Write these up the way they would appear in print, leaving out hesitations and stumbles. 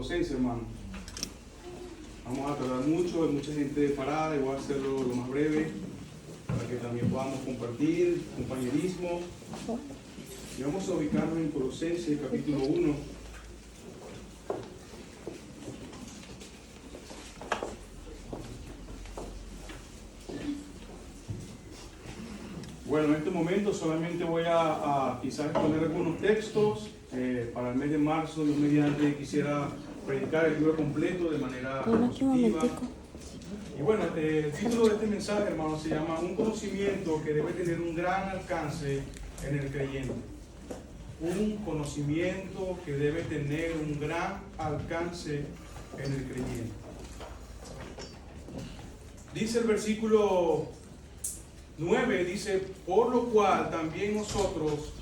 Colosenses, hermano. Vamos a tardar mucho, hay mucha gente parada, y voy a hacerlo lo más breve para que también podamos compartir compañerismo. Y vamos a ubicarnos en Colosenses, capítulo 1. Bueno, en este momento solamente voy a quizás exponer algunos textos. Para el mes de marzo, Dios mediante, quisiera predicar el libro completo de manera positiva. Y bueno, el título de este mensaje, hermano, se llama Un conocimiento que debe tener un gran alcance en el creyente. Un conocimiento que debe tener un gran alcance en el creyente. Dice el versículo 9, dice: por lo cual también nosotros,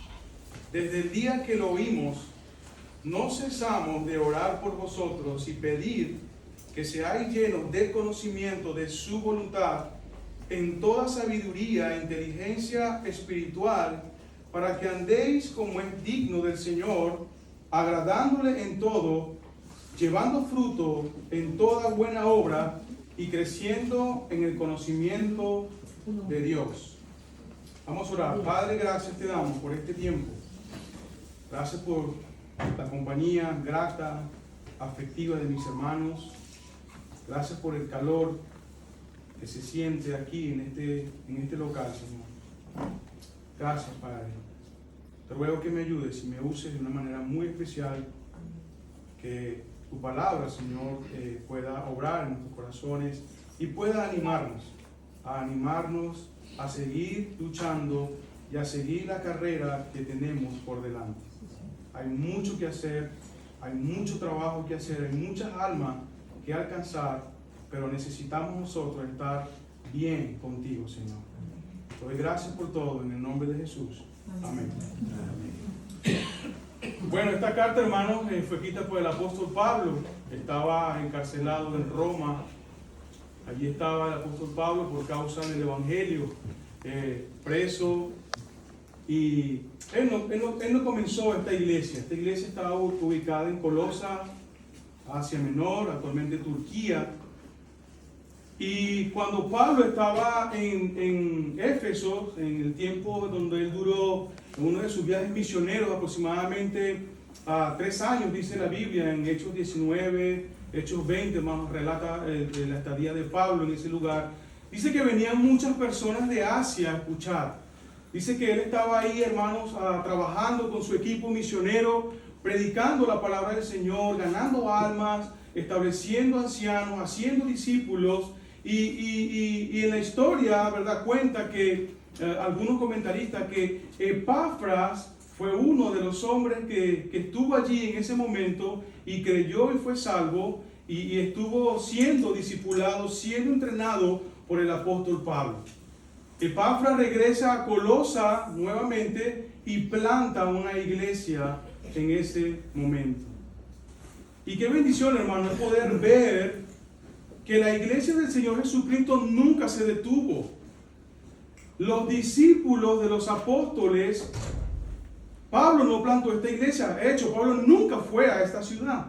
desde el día que lo oímos, no cesamos de orar por vosotros y pedir que seáis llenos del conocimiento de su voluntad en toda sabiduría e inteligencia espiritual, para que andéis como es digno del Señor, agradándole en todo, llevando fruto en toda buena obra y creciendo en el conocimiento de Dios. Vamos a orar. Padre, gracias te damos por este tiempo. Gracias por la compañía grata, afectiva de mis hermanos. Gracias por el calor que se siente aquí en este local, Señor. Gracias, Padre. Te ruego que me ayudes y me uses de una manera muy especial, que tu palabra, Señor, pueda obrar en nuestros corazones y pueda animarnos a seguir luchando y a seguir la carrera que tenemos por delante. Hay mucho que hacer, hay mucho trabajo que hacer, hay muchas almas que alcanzar, pero necesitamos nosotros estar bien contigo, Señor. Te doy gracias por todo, en el nombre de Jesús. Amén. Bueno, esta carta, hermanos, fue escrita por el apóstol Pablo. Estaba encarcelado en Roma. Allí estaba el apóstol Pablo por causa del evangelio, preso. Y él no comenzó esta iglesia. Esta iglesia estaba ubicada en Colosa, Asia Menor, actualmente Turquía. Y cuando Pablo estaba en Éfeso, en el tiempo donde él duró uno de sus viajes misioneros, aproximadamente 3 años, dice la Biblia, en Hechos 19, Hechos 20, hermanos, relata la estadía de Pablo en ese lugar. Dice que venían muchas personas de Asia a escuchar. Dice que él estaba ahí, hermanos, trabajando con su equipo misionero, predicando la palabra del Señor, ganando almas, estableciendo ancianos, haciendo discípulos. Y en la historia, ¿verdad?, cuenta que algunos comentaristas que Epafras fue uno de los hombres que estuvo allí en ese momento y creyó y fue salvo y estuvo siendo discipulado, siendo entrenado por el apóstol Pablo. Epafras regresa a Colosa nuevamente y planta una iglesia en ese momento. Y qué bendición, hermano, es poder ver que la iglesia del Señor Jesucristo nunca se detuvo. Los discípulos de los apóstoles, Pablo no plantó esta iglesia. De hecho, Pablo nunca fue a esta ciudad.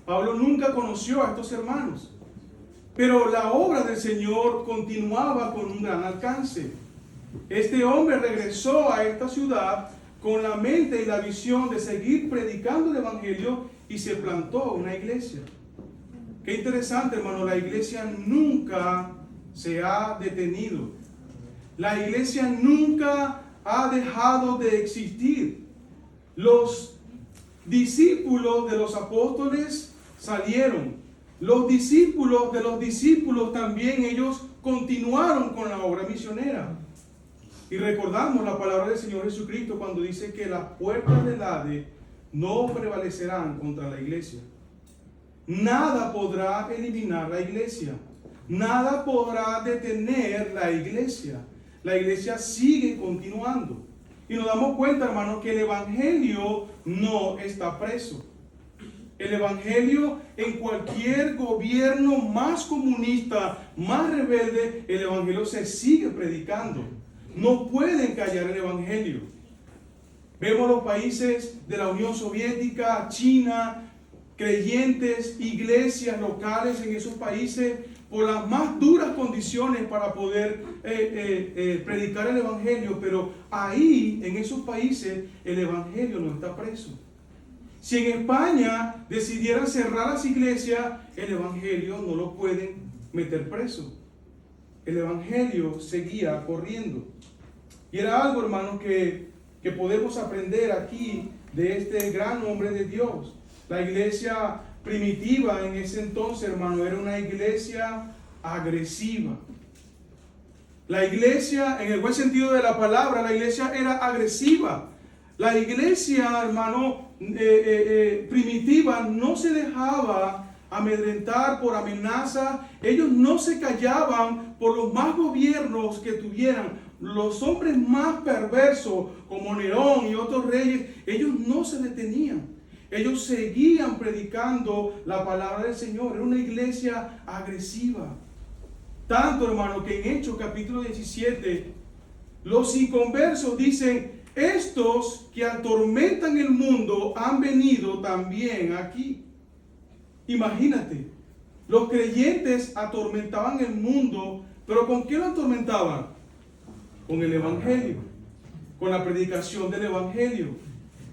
Pablo nunca conoció a estos hermanos. Pero la obra del Señor continuaba con un gran alcance. Este hombre regresó a esta ciudad con la mente y la visión de seguir predicando el evangelio y se plantó una iglesia. Qué interesante, hermano, la iglesia nunca se ha detenido. La iglesia nunca ha dejado de existir. Los discípulos de los apóstoles salieron. Los discípulos de los discípulos también, ellos continuaron con la obra misionera. Y recordamos la palabra del Señor Jesucristo cuando dice que las puertas del Hades no prevalecerán contra la iglesia. Nada podrá eliminar la iglesia. Nada podrá detener la iglesia. La iglesia sigue continuando. Y nos damos cuenta, hermanos, que el evangelio no está preso. El evangelio, en cualquier gobierno más comunista, más rebelde, el evangelio se sigue predicando. No pueden callar el evangelio. Vemos los países de la Unión Soviética, China, creyentes, iglesias locales en esos países por las más duras condiciones para poder predicar el evangelio, pero ahí en esos países el evangelio no está preso. Si en España decidieran cerrar las iglesias, el evangelio no lo pueden meter preso. El evangelio seguía corriendo. Y era algo, hermanos, que podemos aprender aquí de este gran hombre de Dios. La iglesia primitiva en ese entonces, hermano, era una iglesia agresiva. La iglesia, en el buen sentido de la palabra, la iglesia era agresiva. La iglesia, hermano, primitiva no se dejaba amedrentar por amenazas. Ellos no se callaban por los más gobiernos que tuvieran. Los hombres más perversos, como Nerón y otros reyes, ellos no se detenían. Ellos seguían predicando la palabra del Señor. Era una iglesia agresiva. Tanto, hermano, que en Hechos capítulo 17, los inconversos dicen: estos que atormentan el mundo han venido también aquí. Imagínate, los creyentes atormentaban el mundo, pero ¿con qué lo atormentaban? Con el evangelio, con la predicación del evangelio.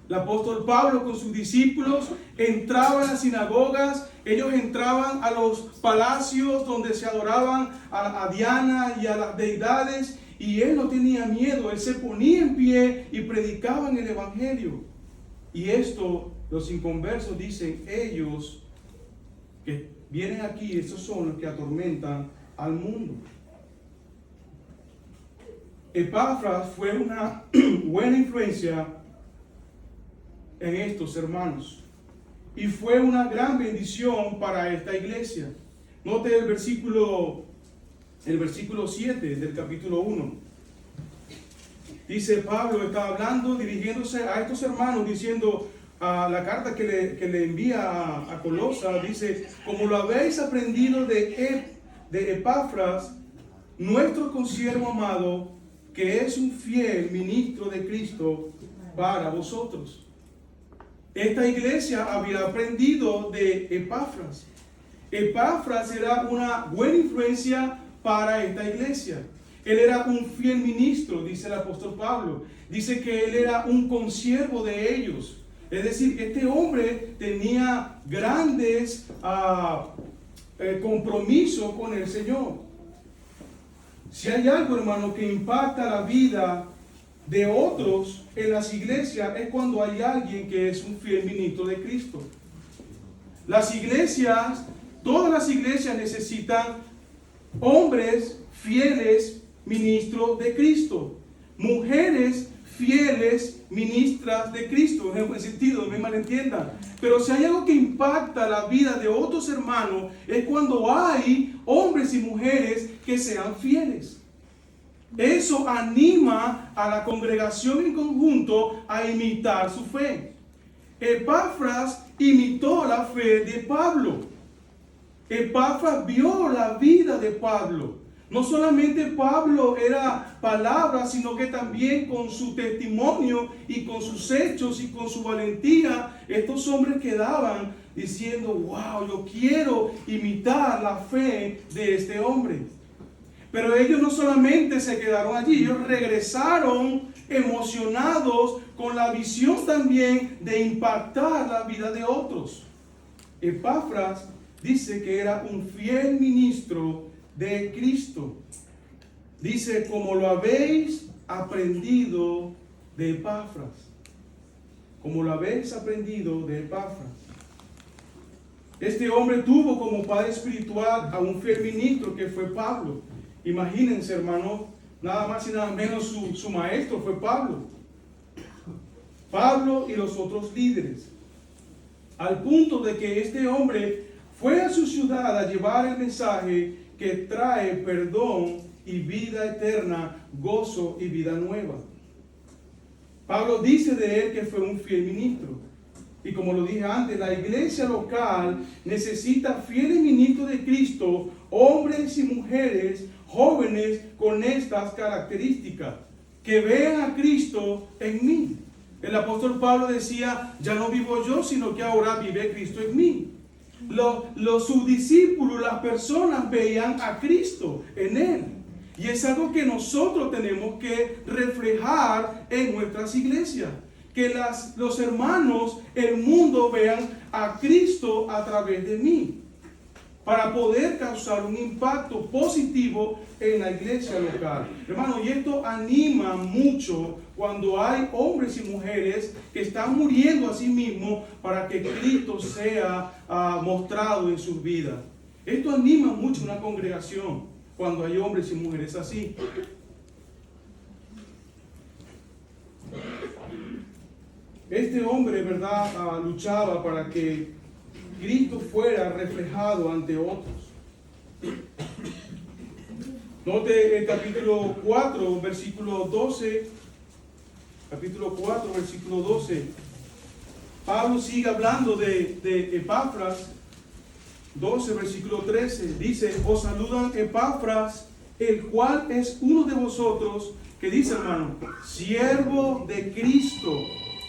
El apóstol Pablo con sus discípulos entraba en las sinagogas, ellos entraban a los palacios donde se adoraban a Diana y a las deidades, y él no tenía miedo, él se ponía en pie y predicaba en el evangelio. Y esto, los inconversos dicen: ellos que vienen aquí, estos son los que atormentan al mundo. Epafras fue una buena influencia en estos hermanos y fue una gran bendición para esta iglesia. Note el versículo 7 del capítulo 1. Dice Pablo, está hablando, dirigiéndose a estos hermanos, diciendo a la carta que le envía a Colosas, dice: como lo habéis aprendido de Epafras, nuestro consiervo amado, que es un fiel ministro de Cristo para vosotros. Esta iglesia había aprendido de Epafras. Epafras era una buena influencia para esta iglesia. Él era un fiel ministro, dice el apóstol Pablo. Dice que él era un consiervo de ellos. Es decir, este hombre tenía grandes compromisos con el Señor. Si hay algo, hermano, que impacta la vida de otros en las iglesias, es cuando hay alguien que es un fiel ministro de Cristo. Las iglesias, todas las iglesias necesitan hombres fieles ministros de Cristo, mujeres fieles ministras de Cristo, en buen sentido, no me malentiendan. Pero si hay algo que impacta la vida de otros hermanos, es cuando hay hombres y mujeres que sean fieles. Eso anima a la congregación en conjunto a imitar su fe. Epafras imitó la fe de Pablo. Epafras vio la vida de Pablo. No solamente Pablo era palabra, sino que también con su testimonio y con sus hechos y con su valentía, estos hombres quedaban diciendo: wow, yo quiero imitar la fe de este hombre. Pero ellos no solamente se quedaron allí, ellos regresaron emocionados con la visión también de impactar la vida de otros. Epafras dice que era un fiel ministro de Cristo. Dice: como lo habéis aprendido de Epafras. Como lo habéis aprendido de Epafras. Este hombre tuvo como padre espiritual a un fiel ministro que fue Pablo. Imagínense, hermano, nada más y nada menos su maestro fue Pablo. Pablo y los otros líderes. Al punto de que este hombre fue a su ciudad a llevar el mensaje que trae perdón y vida eterna, gozo y vida nueva. Pablo dice de él que fue un fiel ministro. Y como lo dije antes, la iglesia local necesita fieles ministros de Cristo, hombres y mujeres jóvenes con estas características, que vean a Cristo en mí. El apóstol Pablo decía, ya no vivo yo, sino que ahora vive Cristo en mí. Sus discípulos, las personas veían a Cristo en él. Y es algo que nosotros tenemos que reflejar en nuestras iglesias. Que los hermanos, el mundo vean a Cristo a través de mí. Para poder causar un impacto positivo en la iglesia local. Hermano, y esto anima mucho cuando hay hombres y mujeres que están muriendo a sí mismos para que Cristo sea mostrado en sus vidas. Esto anima mucho una congregación cuando hay hombres y mujeres así. Este hombre, ¿verdad?, luchaba para que Cristo fuera reflejado ante otros. Note el capítulo 4, versículo 12. Capítulo 4, versículo 12. Pablo sigue hablando de Epafras. 12, versículo 13. Dice, os saludan Epafras, el cual es uno de vosotros, que dice, hermano, siervo de Cristo,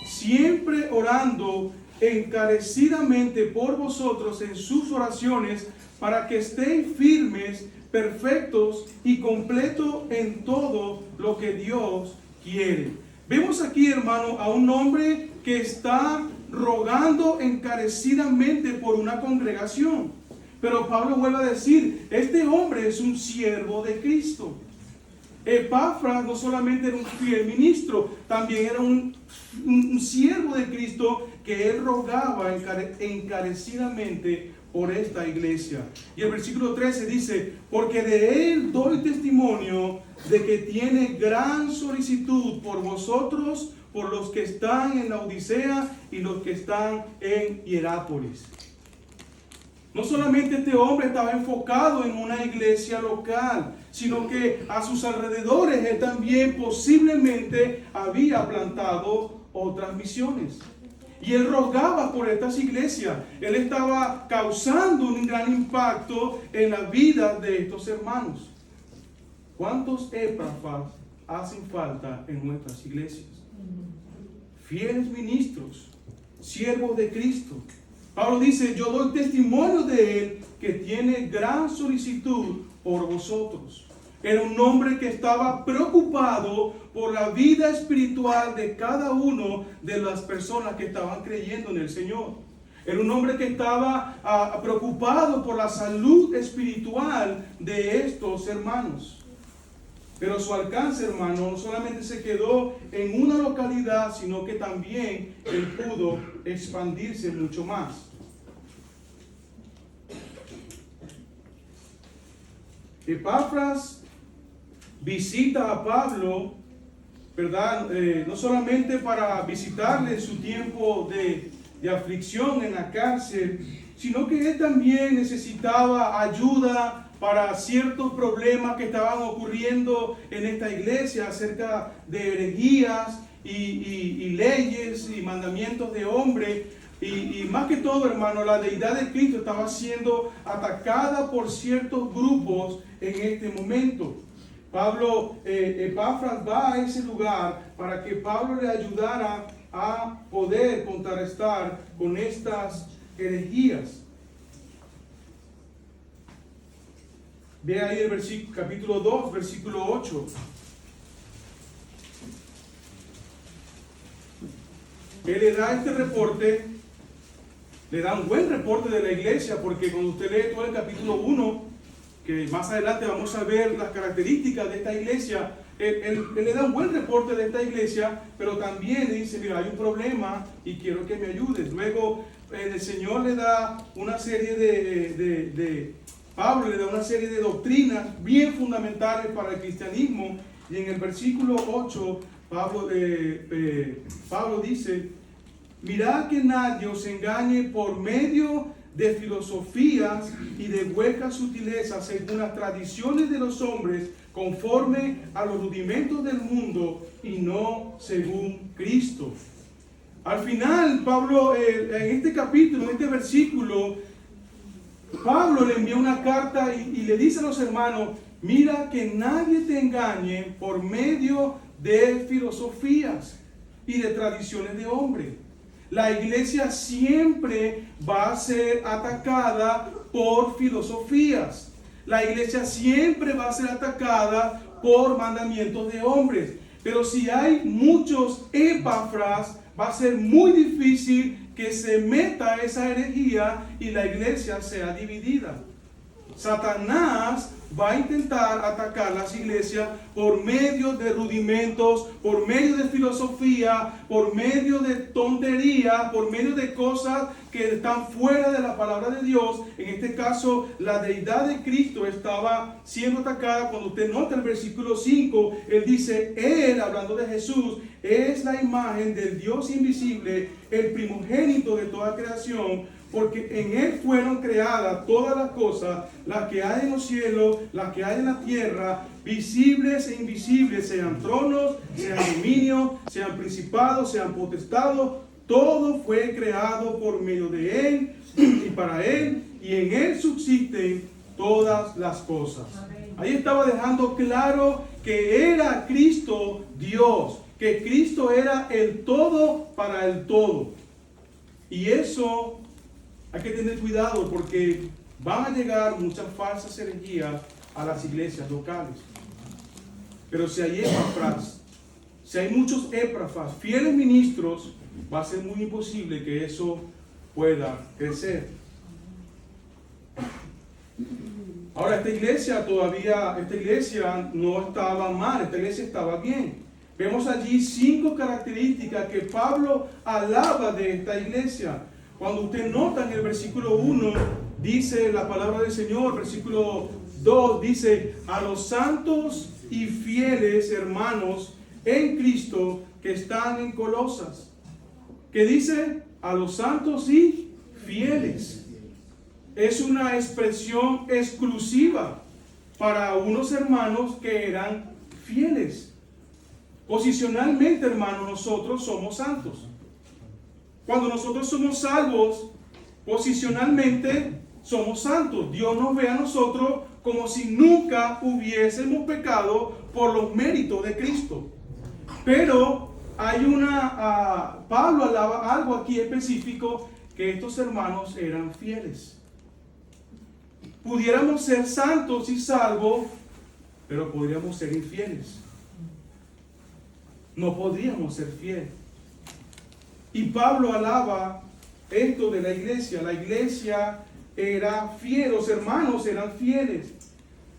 siempre orando encarecidamente por vosotros en sus oraciones, para que estéis firmes, perfectos y completos en todo lo que Dios quiere. Vemos aquí, hermano, a un hombre que está rogando encarecidamente por una congregación. Pero Pablo vuelve a decir, este hombre es un siervo de Cristo. Epafras no solamente era un fiel ministro, también era un siervo de Cristo que él rogaba encarecidamente por esta iglesia. Y el versículo 13 dice, porque de él doy testimonio de que tiene gran solicitud por vosotros, por los que están en la Odisea y los que están en Hierápolis. No solamente este hombre estaba enfocado en una iglesia local, sino que a sus alrededores él también posiblemente había plantado otras misiones. Y él rogaba por estas iglesias. Él estaba causando un gran impacto en la vida de estos hermanos. ¿Cuántos Epafras hacen falta en nuestras iglesias? Fieles ministros, siervos de Cristo. Pablo dice, yo doy testimonio de él que tiene gran solicitud por vosotros. Era un hombre que estaba preocupado por la vida espiritual de cada uno de las personas que estaban creyendo en el Señor. Era un hombre que estaba preocupado por la salud espiritual de estos hermanos. Pero su alcance, hermano, no solamente se quedó en una localidad, sino que también él pudo expandirse mucho más. Epafras visita a Pablo, ¿verdad? No solamente para visitarle en su tiempo de aflicción en la cárcel, sino que él también necesitaba ayuda para ciertos problemas que estaban ocurriendo en esta iglesia acerca de herejías y leyes y mandamientos de hombre. Y más que todo, hermano, la deidad de Cristo estaba siendo atacada por ciertos grupos en este momento. Epafras va a ese lugar para que Pablo le ayudara a poder contrarrestar con estas herejías. Ve ahí el capítulo 2, versículo 8. Él le da este reporte, le da un buen reporte de la iglesia, porque cuando usted lee todo el capítulo 1, que más adelante vamos a ver las características de esta iglesia, él le da un buen reporte de esta iglesia, pero también le dice, mira, hay un problema y quiero que me ayudes. Luego el Señor le da una serie Pablo le da una serie de doctrinas bien fundamentales para el cristianismo, y en el versículo 8 Pablo dice, mirad que nadie os engañe por medio de filosofías y de huecas sutilezas según las tradiciones de los hombres, conforme a los rudimentos del mundo y no según Cristo. Al final, Pablo, en este capítulo, en este versículo, Pablo le envía una carta y le dice a los hermanos, mira que nadie te engañe por medio de filosofías. y de tradiciones de hombre. La iglesia siempre va a ser atacada por filosofías. La iglesia siempre va a ser atacada por mandamientos de hombres. Pero si hay muchos Epafras, va a ser muy difícil que se meta esa herejía y la iglesia sea dividida. Satanás va a intentar atacar las iglesias por medio de rudimentos, por medio de filosofía, por medio de tontería, por medio de cosas que están fuera de la palabra de Dios. En este caso, la deidad de Cristo estaba siendo atacada. Cuando usted nota el versículo 5, él dice, Él, hablando de Jesús, es la imagen del Dios invisible, el primogénito de toda creación, porque en Él fueron creadas todas las cosas, las que hay en los cielos, las que hay en la tierra, visibles e invisibles, sean tronos, sean dominios, sean principados, sean potestados. Todo fue creado por medio de Él y para Él, y en Él subsisten todas las cosas. Ahí estaba dejando claro que era Cristo Dios, que Cristo era el todo para el todo. Y eso hay que tener cuidado, porque van a llegar muchas falsas herejías a las iglesias locales. Pero si hay Epafras, si hay muchos Epafras, fieles ministros, va a ser muy imposible que eso pueda crecer. Ahora, esta iglesia no estaba mal, esta iglesia estaba bien. Vemos allí 5 características que Pablo alaba de esta iglesia. Cuando usted nota en el versículo 1, dice la palabra del Señor, versículo 2 dice, a los santos y fieles hermanos en Cristo que están en Colosas. ¿Qué dice? A los santos y fieles. Es una expresión exclusiva para unos hermanos que eran fieles. Posicionalmente, hermanos, nosotros somos santos. Cuando nosotros somos salvos, posicionalmente somos santos. Dios nos ve a nosotros como si nunca hubiésemos pecado por los méritos de Cristo. Pero hay Pablo alaba algo aquí específico, que estos hermanos eran fieles. Pudiéramos ser santos y salvos, pero podríamos ser infieles. No podríamos ser fieles. Y Pablo alaba esto de la iglesia. La iglesia era fiel, los hermanos eran fieles.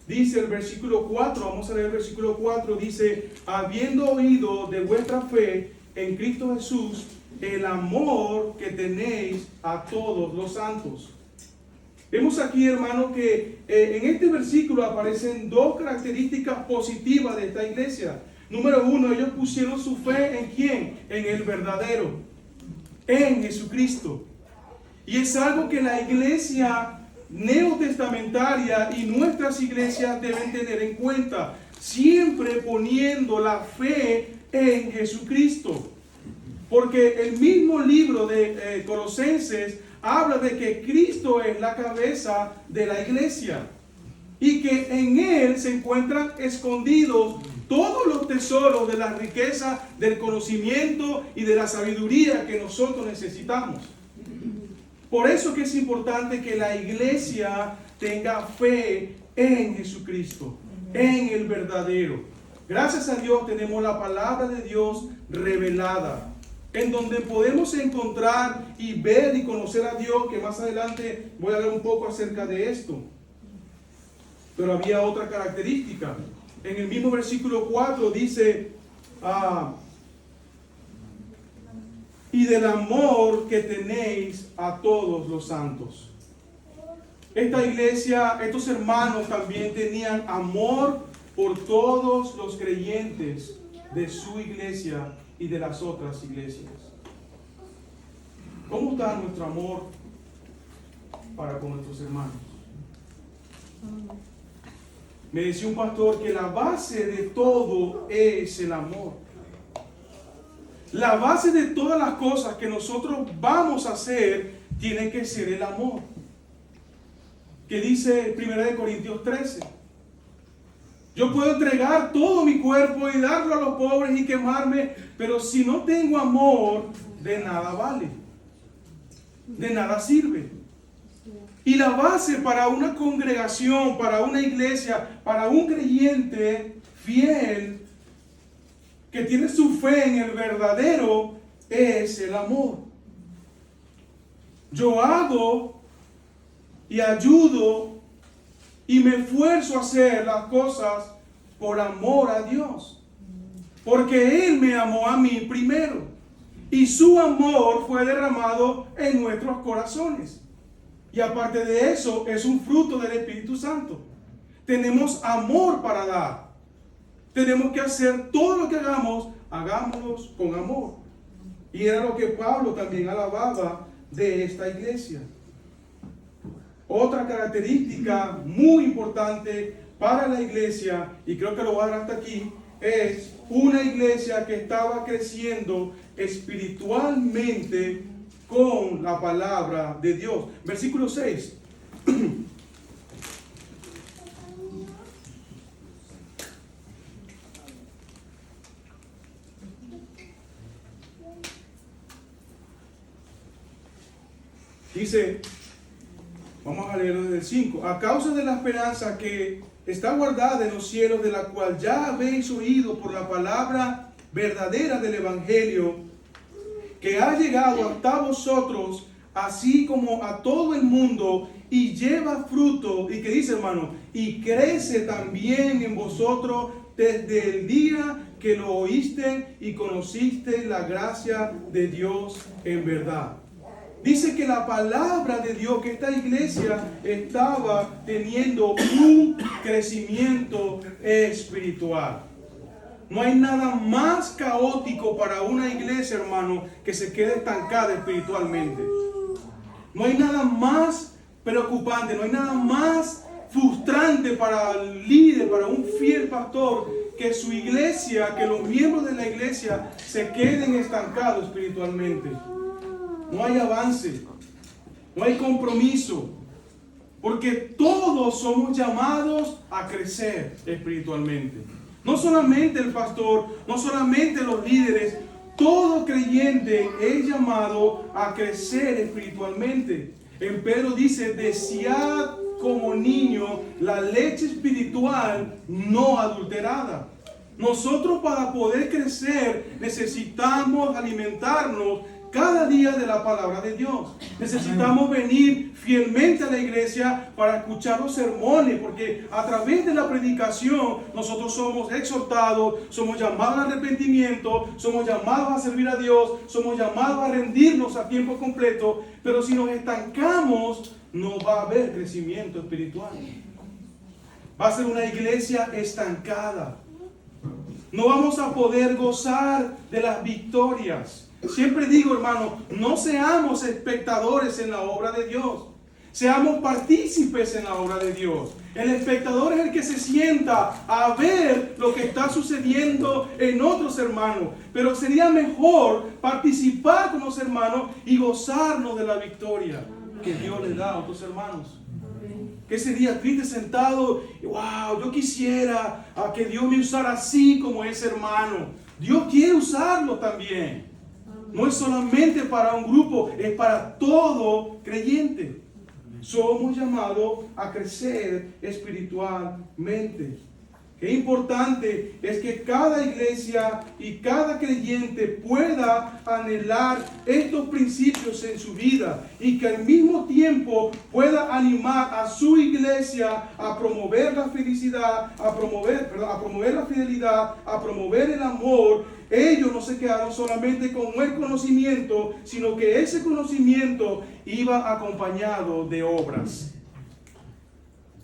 Dice el versículo 4, vamos a leer el versículo 4, dice, habiendo oído de vuestra fe en Cristo Jesús, el amor que tenéis a todos los santos. Vemos aquí, hermano, que en este versículo aparecen 2 características positivas de esta iglesia. Número 1, ellos pusieron su fe ¿en quién? En el verdadero, en Jesucristo. Y es algo que la iglesia neotestamentaria y nuestras iglesias deben tener en cuenta, siempre poniendo la fe en Jesucristo. Porque el mismo libro de Colosenses habla de que Cristo es la cabeza de la iglesia y que en Él se encuentran escondidos todos los tesoros de la riqueza, del conocimiento y de la sabiduría que nosotros necesitamos. Por eso que es importante que la iglesia tenga fe en Jesucristo, en el verdadero. Gracias a Dios tenemos la palabra de Dios revelada, en donde podemos encontrar y ver y conocer a Dios, que más adelante voy a hablar un poco acerca de esto. Pero había otra característica. En el mismo versículo 4 dice, y del amor que tenéis a todos los santos. Esta iglesia, estos hermanos también tenían amor por todos los creyentes de su iglesia y de las otras iglesias. ¿Cómo está nuestro amor para con nuestros hermanos? Me decía un pastor que la base de todo es el amor. La base de todas las cosas que nosotros vamos a hacer tiene que ser el amor. Que dice 1 Corintios 13. Yo puedo entregar todo mi cuerpo y darlo a los pobres y quemarme, pero si no tengo amor, de nada vale. De nada sirve. Y la base para una congregación, para una iglesia, para un creyente fiel que tiene su fe en el verdadero, es el amor. Yo hago y ayudo y me esfuerzo a hacer las cosas por amor a Dios. Porque Él me amó a mí primero. Y su amor fue derramado en nuestros corazones. Y aparte de eso, es un fruto del Espíritu Santo. Tenemos amor para dar. Tenemos que hacer todo lo que hagamos, hagámoslo con amor. Y era lo que Pablo también alababa de esta iglesia. Otra característica muy importante para la iglesia, y creo que lo voy a dar hasta aquí, es una iglesia que estaba creciendo espiritualmente con la palabra de Dios. Versículo 6. Dice, vamos a leerlo desde el 5. A causa de la esperanza que está guardada en los cielos, de la cual ya habéis oído por la palabra verdadera del Evangelio, que ha llegado hasta vosotros, así como a todo el mundo, y lleva fruto, y que dice, hermano, y crece también en vosotros desde el día que lo oíste y conociste la gracia de Dios en verdad. Dice que la palabra de Dios, que esta iglesia estaba teniendo un crecimiento espiritual. No hay nada más caótico para una iglesia, hermano, que se quede estancada espiritualmente. No hay nada más preocupante, no hay nada más frustrante para el líder, para un fiel pastor, que su iglesia, que los miembros de la iglesia se queden estancados espiritualmente. No hay avance, no hay compromiso, porque todos somos llamados a crecer espiritualmente. No solamente el pastor, no solamente los líderes, todo creyente es llamado a crecer espiritualmente. En Pedro dice, desead como niño la leche espiritual no adulterada. Nosotros, para poder crecer, necesitamos alimentarnos cada día de la palabra de Dios. Necesitamos venir fielmente a la iglesia para escuchar los sermones, porque a través de la predicación nosotros somos exhortados, somos llamados al arrepentimiento, somos llamados a servir a Dios, somos llamados a rendirnos a tiempo completo. Pero si nos estancamos, no va a haber crecimiento espiritual. Va a ser una iglesia estancada. No vamos a poder gozar de las victorias. Siempre digo, hermano, no seamos espectadores en la obra de Dios. Seamos partícipes en la obra de Dios. El espectador es el que se sienta a ver lo que está sucediendo en otros hermanos. Pero sería mejor participar con los hermanos y gozarnos de la victoria que Dios le da a otros hermanos. Que sería triste sentado, wow, yo quisiera que Dios me usara así como ese hermano. Dios quiere usarlo también. No es solamente para un grupo, es para todo creyente. Somos llamados a crecer espiritualmente. Qué importante es que cada iglesia y cada creyente pueda anhelar estos principios en su vida y que al mismo tiempo pueda animar a su iglesia a promover la felicidad, a promover la fidelidad, a promover el amor. Ellos no se quedaron solamente con el conocimiento, sino que ese conocimiento iba acompañado de obras.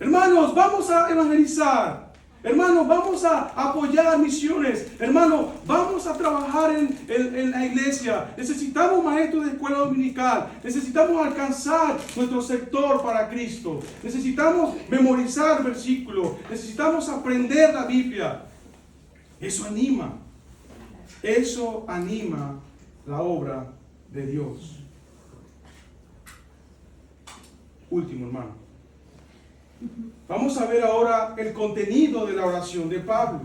Hermanos, vamos a evangelizar. Hermanos, vamos a apoyar misiones. Hermanos, vamos a trabajar en la iglesia. Necesitamos maestros de escuela dominical. Necesitamos alcanzar nuestro sector para Cristo. Necesitamos memorizar versículos. Necesitamos aprender la Biblia. Eso anima. Eso anima la obra de Dios. Último, hermano. Vamos a ver ahora el contenido de la oración de Pablo.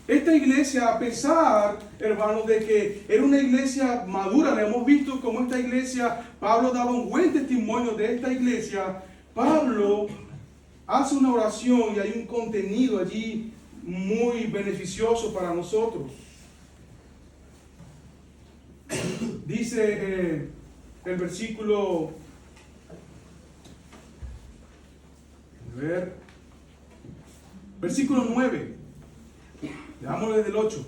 Esta iglesia, a pesar, hermanos, de que era una iglesia madura, le hemos visto como esta iglesia, Pablo daba un buen testimonio de esta iglesia. Pablo hace una oración y hay un contenido allí muy beneficioso para nosotros. Dice el versículo, versículo 9, leámoslo desde el 8.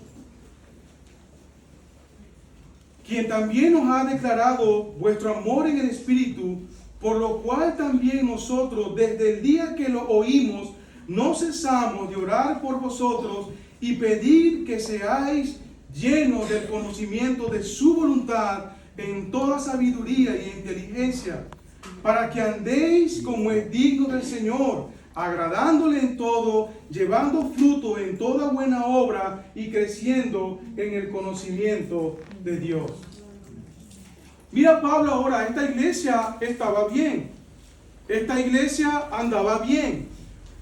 Quien también nos ha declarado vuestro amor en el Espíritu, por lo cual también nosotros desde el día que lo oímos no cesamos de orar por vosotros y pedir que seáis llenos del conocimiento de su voluntad en toda sabiduría y inteligencia, para que andéis como es digno del Señor, agradándole en todo, llevando fruto en toda buena obra y creciendo en el conocimiento de Dios. Mira Pablo ahora, esta iglesia estaba bien, esta iglesia andaba bien,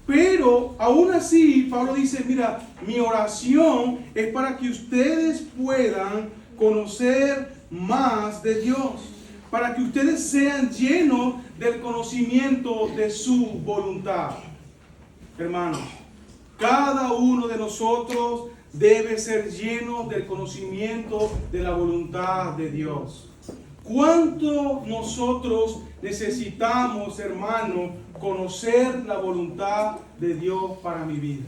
pero aún así Pablo dice, mira, mi oración es para que ustedes puedan conocer más de Dios, para que ustedes sean llenos del conocimiento de su voluntad. Hermanos, cada uno de nosotros debe ser lleno del conocimiento de la voluntad de Dios. ¿Cuánto nosotros necesitamos, hermano, conocer la voluntad de Dios para mi vida?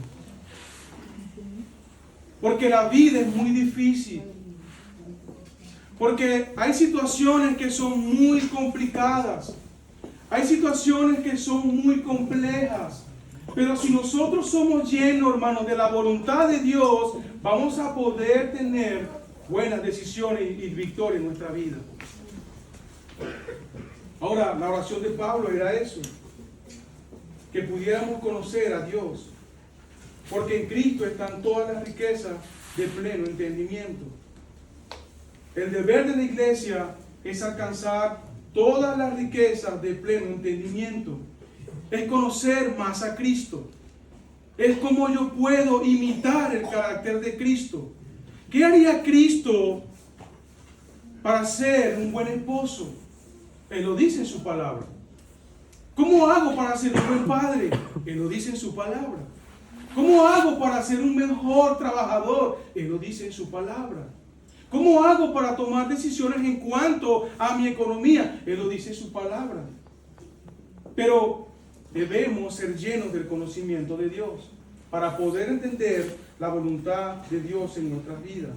Porque la vida es muy difícil. Porque hay situaciones que son muy complicadas. Hay situaciones que son muy complejas. Pero si nosotros somos llenos, hermanos, de la voluntad de Dios, vamos a poder tener buenas decisiones y victoria en nuestra vida. Ahora, la oración de Pablo era eso. Que pudiéramos conocer a Dios. Porque en Cristo están todas las riquezas de pleno entendimiento. El deber de la iglesia es alcanzar todas las riquezas de pleno entendimiento. Es conocer más a Cristo. Es como yo puedo imitar el carácter de Cristo. ¿Qué haría Cristo para ser un buen esposo? Él lo dice en su palabra. ¿Cómo hago para ser un buen padre? Él lo dice en su palabra. ¿Cómo hago para ser un mejor trabajador? Él lo dice en su palabra. ¿Cómo hago para tomar decisiones en cuanto a mi economía? Él lo dice en su palabra. Pero debemos ser llenos del conocimiento de Dios para poder entender la voluntad de Dios en nuestras vidas.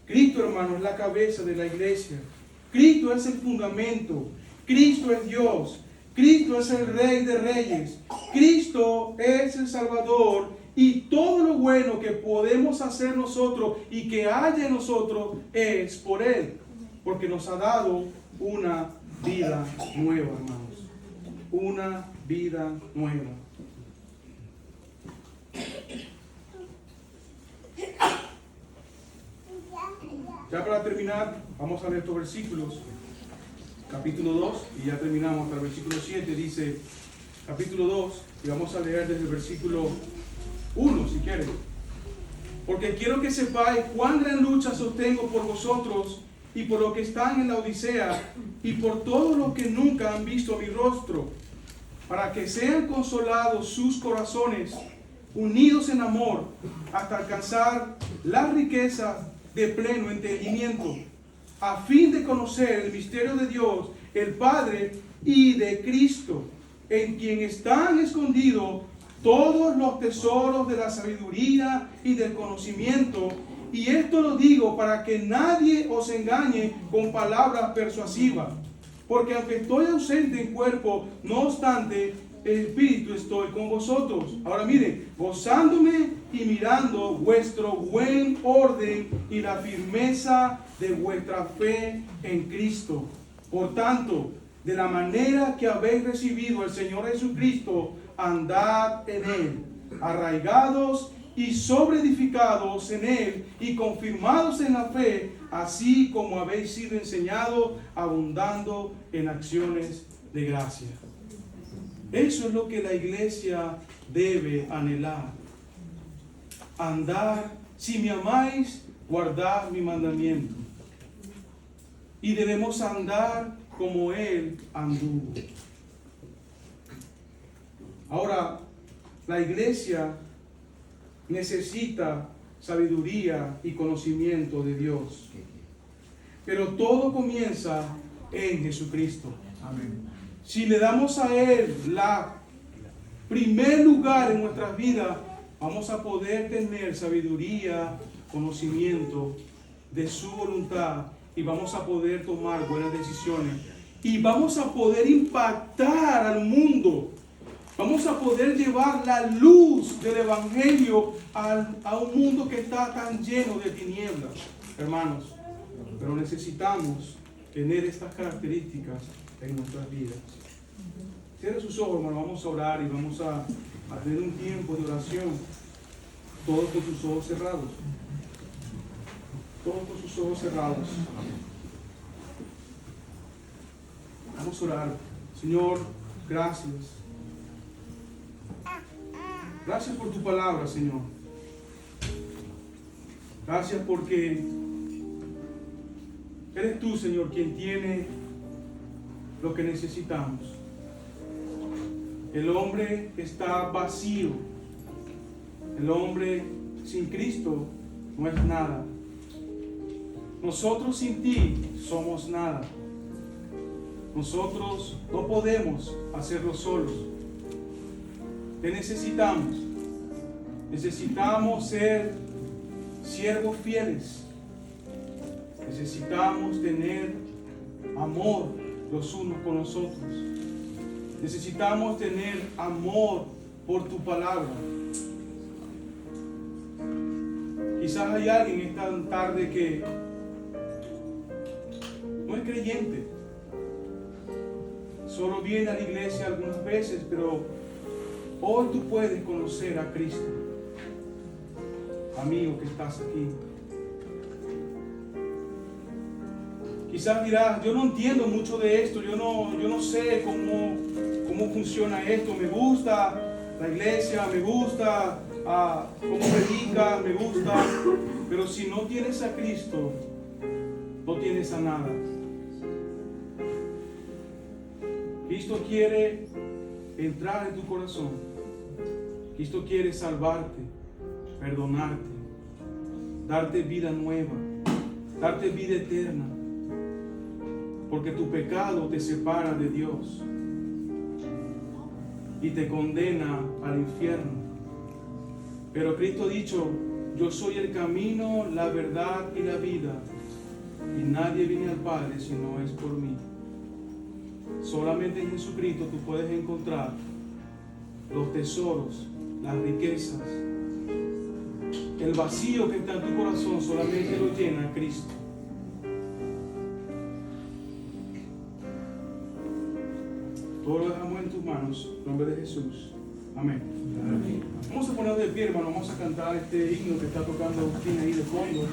Cristo, hermano, es la cabeza de la iglesia. Cristo es el fundamento. Cristo es Dios. Cristo es el Rey de Reyes. Cristo es el Salvador. Y todo lo bueno que podemos hacer nosotros y que haya en nosotros es por Él. Porque nos ha dado una vida nueva, hermanos. Una vida nueva. Ya para terminar, vamos a leer estos versículos. Capítulo 2, y ya terminamos hasta el versículo 7. Dice, capítulo 2, y vamos a leer desde el versículo 1, si quieren. Porque quiero que sepáis cuán gran lucha sostengo por vosotros y por los que están en la Odisea y por todos los que nunca han visto mi rostro, para que sean consolados sus corazones, unidos en amor, hasta alcanzar las riquezas de pleno entendimiento, a fin de conocer el misterio de Dios, el Padre, y de Cristo, en quien están escondidos todos los tesoros de la sabiduría y del conocimiento. Y esto lo digo para que nadie os engañe con palabras persuasivas. Porque aunque estoy ausente en cuerpo, no obstante, en espíritu estoy con vosotros. Ahora miren, gozándome y mirando vuestro buen orden y la firmeza de vuestra fe en Cristo. Por tanto, de la manera que habéis recibido al Señor Jesucristo, andad en Él, arraigados y sobreedificados en Él y confirmados en la fe, así como habéis sido enseñados, abundando en acciones de gracia. Eso es lo que la iglesia debe anhelar. Andar, si me amáis, guardad mi mandamiento. Y debemos andar como Él anduvo. Ahora, la iglesia necesita sabiduría y conocimiento de Dios. Pero todo comienza en Jesucristo. Amén. Si le damos a Él primer lugar en nuestras vidas, vamos a poder tener sabiduría, conocimiento de su voluntad y vamos a poder tomar buenas decisiones y vamos a poder impactar al mundo. Vamos a poder llevar la luz del Evangelio a un mundo que está tan lleno de tinieblas, hermanos. Pero necesitamos tener estas características en nuestras vidas. Cierre sus ojos, hermano. Vamos a orar y vamos a tener un tiempo de oración. Todos con sus ojos cerrados. Todos con sus ojos cerrados. Vamos a orar. Señor, gracias. Gracias por tu palabra, Señor. Gracias porque eres tú, Señor, quien tiene lo que necesitamos. El hombre está vacío. El hombre sin Cristo no es nada. Nosotros sin ti somos nada. Nosotros no podemos hacerlo solos. Te necesitamos. Necesitamos ser siervos fieles. Necesitamos tener amor los unos con los otros. Necesitamos tener amor por tu palabra. Quizás hay alguien esta tarde que no es creyente. Solo viene a la iglesia algunas veces, pero hoy tú puedes conocer a Cristo. Amigo que estás aquí. Quizás dirás, yo no entiendo mucho de esto, yo no sé cómo funciona esto, me gusta la iglesia, me gusta cómo predica, me gusta, pero si no tienes a Cristo, no tienes a nada. Cristo quiere entrar en tu corazón. Cristo quiere salvarte, perdonarte, darte vida nueva, darte vida eterna. Porque tu pecado te separa de Dios y te condena al infierno. Pero Cristo ha dicho, yo soy el camino, la verdad y la vida, y nadie viene al Padre si no es por mí. Solamente en Jesucristo tú puedes encontrar los tesoros, las riquezas. El vacío que está en tu corazón solamente lo llena Cristo. Todo lo dejamos en tus manos, en nombre de Jesús. Amén. Amén. Vamos a ponernos de pie, hermano. Vamos a cantar este himno que está tocando Agustín ahí de fondo.